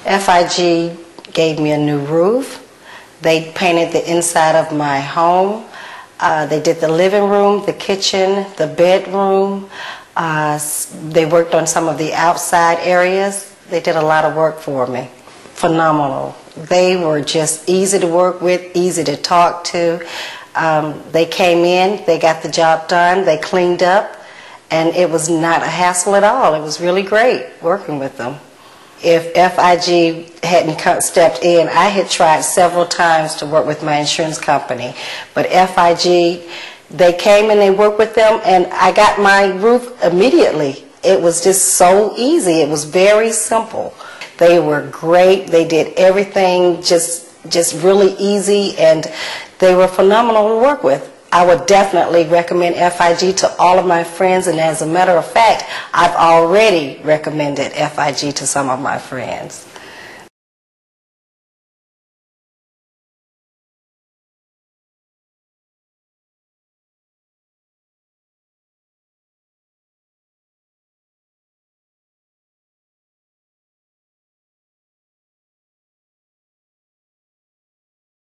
FIG gave me a new roof. They painted the inside of my home. They did the living room, the kitchen, the bedroom. They worked on some of the outside areas. They did a lot of work for me. Phenomenal. They were just easy to work with, easy to talk to. They came in, they got the job done, they cleaned up, and it was not a hassle at all. It was really great working with them. If FIG hadn't stepped in, I had tried several times to work with my insurance company, but FIG, they came and they worked with them, and I got my roof immediately. It was just so easy. It was very simple. They were great. They did everything just really easy, and they were phenomenal to work with. I would definitely recommend FIG to all of my friends, and as a matter of fact, I've already recommended FIG to some of my friends.